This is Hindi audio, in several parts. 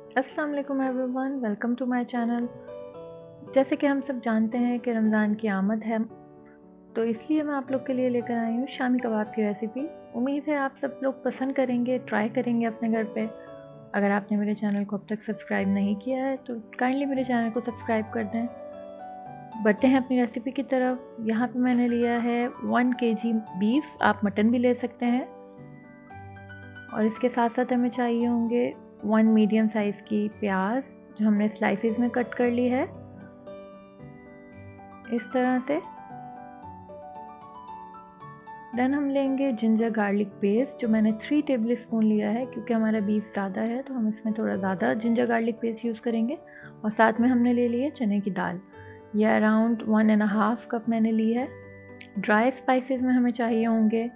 अस्सलाम वालेकुम everyone, welcome to my channel. जैसे कि हम सब जानते हैं कि रमज़ान की आमद है, तो इसलिए मैं आप लोग के लिए लेकर आई हूँ शामी कबाब की रेसिपी। उम्मीद है आप सब लोग पसंद करेंगे, ट्राई करेंगे अपने घर पे। अगर आपने मेरे चैनल को अब तक सब्सक्राइब नहीं किया है तो काइंडली मेरे चैनल को सब्सक्राइब कर दें। बढ़ते हैं अपनी रेसिपी की तरफ। यहाँ पे मैंने लिया है 1 केजी बीफ, आप मटन भी ले सकते हैं। और इसके साथ साथ हमें चाहिए होंगे 1 मीडियम साइज़ की प्याज, जो हमने स्लाइसेस में कट कर ली है इस तरह से। देन हम लेंगे जिंजर गार्लिक पेस्ट, जो मैंने 3 टेबल स्पून लिया है, क्योंकि हमारा बीफ ज़्यादा है तो हम इसमें थोड़ा ज़्यादा जिंजर गार्लिक पेस्ट यूज़ करेंगे। और साथ में हमने ले ली है चने की दाल, यह अराउंड 1.5 कप मैंने ली है। ड्राई स्पाइसेस में हमें चाहिए होंगे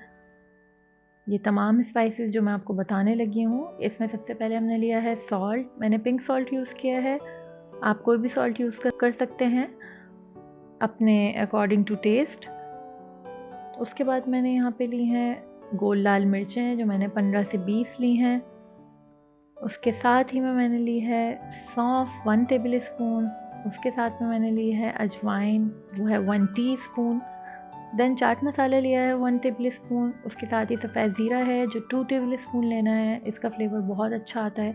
ये तमाम स्पाइसेस जो मैं आपको बताने लगी हूँ। इसमें सबसे पहले हमने लिया है सॉल्ट, मैंने पिंक सॉल्ट यूज़ किया है, आप कोई भी सॉल्ट यूज़ कर सकते हैं अपने अकॉर्डिंग टू टेस्ट। उसके बाद मैंने यहाँ पे ली हैं गोल लाल मिर्चें, जो मैंने 15 से 20 ली हैं। उसके साथ ही में मैंने ली है सौंफ 1 टेबल स्पून। उसके साथ में मैंने ली है अजवाइन, वो है 1 टीस्पून। देन चाट मसाला लिया है 1 टेबल स्पून। उसके साथ ही सफ़ेद ज़ीरा है जो 2 टेबल स्पून लेना है, इसका फ्लेवर बहुत अच्छा आता है।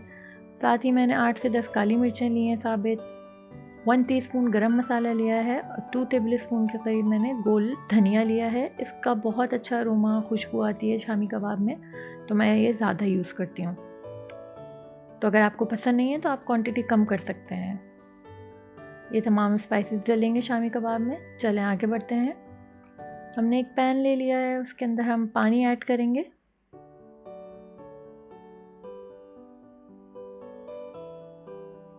साथ ही मैंने 8 से 10 काली मिर्चें ली हैं साबित, 1 टीस्पून गरम मसाला लिया है और 2 टेबल स्पून के करीब मैंने गोल धनिया लिया है। इसका बहुत अच्छा अरोमा, खुशबू आती है शामी कबाब में, तो मैं ये ज़्यादा यूज़ करती हूँ। तो अगर आपको पसंद नहीं है तो आप क्वांटिटी कम कर सकते हैं। ये तमाम स्पाइसेस डलेंगे शामी कबाब में। चलें आगे बढ़ते हैं। हमने एक पैन ले लिया है, उसके अंदर हम पानी ऐड करेंगे।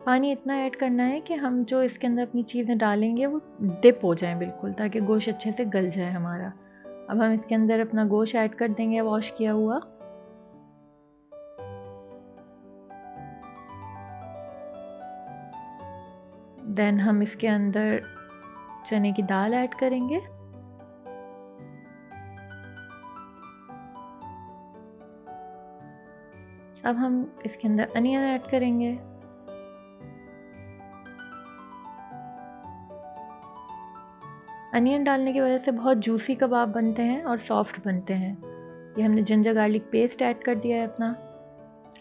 पानी इतना ऐड करना है कि हम जो इसके अंदर अपनी चीज़ें डालेंगे वो डिप हो जाएं बिल्कुल, ताकि गोश्त अच्छे से गल जाए हमारा। अब हम इसके अंदर अपना गोश्त ऐड कर देंगे वॉश किया हुआ। देन हम इसके अंदर चने की दाल ऐड करेंगे। अब हम इसके अंदर अनियन ऐड करेंगे। अनियन डालने की वजह से बहुत जूसी कबाब बनते हैं और सॉफ्ट बनते हैं। ये हमने जिंजर गार्लिक पेस्ट ऐड कर दिया है अपना।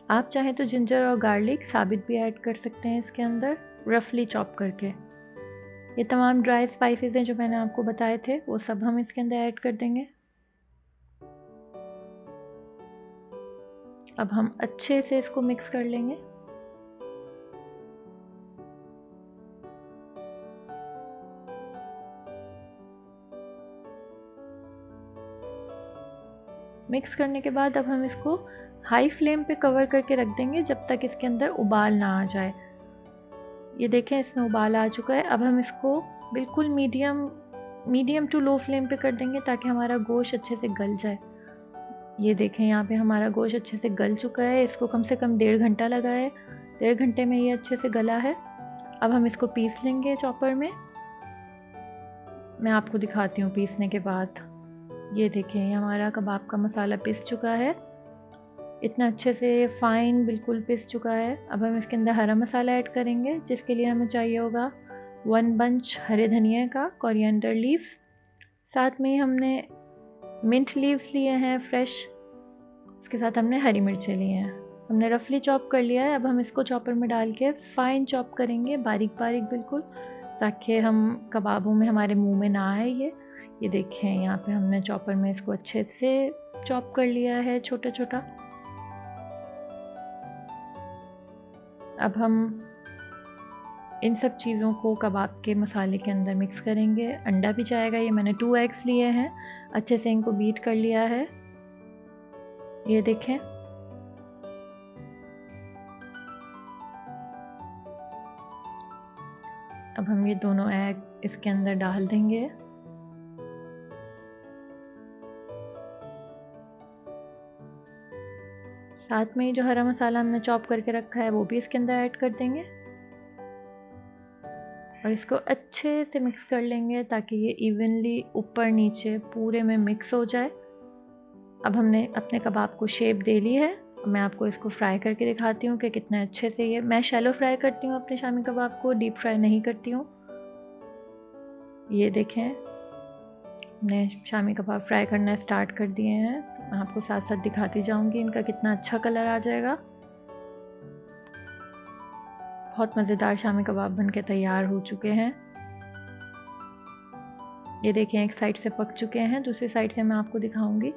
आप चाहें तो जिंजर और गार्लिक साबित भी ऐड कर सकते हैं इसके अंदर, रफली चॉप करके। ये तमाम ड्राई स्पाइसेस हैं जो मैंने आपको बताए थे, वो सब हम इसके अंदर ऐड कर देंगे। अब हम अच्छे से इसको मिक्स कर लेंगे। मिक्स करने के बाद अब हम इसको हाई फ्लेम पे कवर करके रख देंगे जब तक इसके अंदर उबाल ना आ जाए। ये देखें, इसमें उबाल आ चुका है। अब हम इसको बिल्कुल मीडियम टू लो फ्लेम पे कर देंगे ताकि हमारा गोश्त अच्छे से गल जाए। ये देखें, यहाँ पे हमारा गोश्त अच्छे से गल चुका है। इसको कम से कम 1.5 घंटा लगा है। 1.5 घंटे में ये अच्छे से गला है। अब हम इसको पीस लेंगे चॉपर में। मैं आपको दिखाती हूँ पीसने के बाद। ये देखें, ये हमारा कबाब का मसाला पिस चुका है, इतना अच्छे से फाइन बिल्कुल पिस चुका है। अब हम इसके अंदर हरा मसाला ऐड करेंगे, जिसके लिए हमें चाहिए होगा 1 बंच हरे धनिया का, कोरिएंडर लीफ। साथ में ही हमने मिंट लीव्स लिए हैं फ्रेश। उसके साथ हमने हरी मिर्चें लिए हैं, हमने रफली चॉप कर लिया है। अब हम इसको चॉपर में डाल के फाइन चॉप करेंगे, बारीक बारीक बिल्कुल, ताकि हम कबाबों में हमारे मुंह में ना आए ये देखें, यहाँ पे हमने चॉपर में इसको अच्छे से चॉप कर लिया है छोटा छोटा। अब हम इन सब चीज़ों को कबाब के मसाले के अंदर मिक्स करेंगे। अंडा भी जाएगा, ये मैंने 2 एग्स लिए हैं, अच्छे से इनको बीट कर लिया है। ये देखें, अब हम ये दोनों एग इसके अंदर डाल देंगे। साथ में ही जो हरा मसाला हमने चॉप करके रखा है वो भी इसके अंदर ऐड कर देंगे और इसको अच्छे से मिक्स कर लेंगे ताकि ये इवनली ऊपर नीचे पूरे में मिक्स हो जाए। अब हमने अपने कबाब को शेप दे ली है। मैं आपको इसको फ्राई करके दिखाती हूँ कि कितने अच्छे से ये, मैं शैलो फ्राई करती हूँ अपने शामी कबाब को, डीप फ्राई नहीं करती हूँ। ये देखें, मैंने शामी कबाब फ्राई करना स्टार्ट कर दिए हैं, तो मैं आपको साथ साथ दिखाती जाऊँगी इनका कितना अच्छा कलर आ जाएगा। बहुत मज़ेदार शामी कबाब बनके तैयार हो चुके हैं। ये देखिए एक साइड से पक चुके हैं, दूसरी साइड से मैं आपको दिखाऊंगी।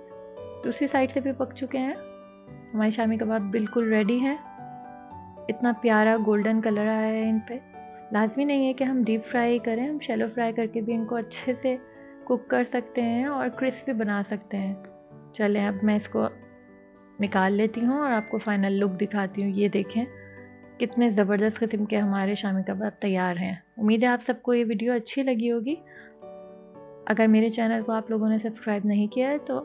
दूसरी साइड से भी पक चुके हैं। हमारे शामी कबाब बिल्कुल रेडी हैं। इतना प्यारा गोल्डन कलर आया है इन पे। लाजमी नहीं है कि हम डीप फ्राई करें, हम शैलो फ्राई करके भी इनको अच्छे से कुक कर सकते हैं और क्रिस्पी बना सकते हैं। चलें अब मैं इसको निकाल लेती हूँ और आपको फाइनल लुक दिखाती हूँ। ये देखें कितने ज़बरदस्त किस्म के हमारे शामी कबाब तैयार हैं। उम्मीद है आप सबको ये वीडियो अच्छी लगी होगी। अगर मेरे चैनल को आप लोगों ने सब्सक्राइब नहीं किया है तो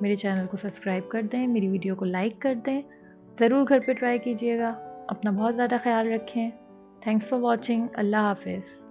मेरे चैनल को सब्सक्राइब कर दें, मेरी वीडियो को लाइक कर दें। ज़रूर घर पे ट्राई कीजिएगा। अपना बहुत ज़्यादा ख्याल रखें। Thanks for watching. अल्लाह हाफ़िज़।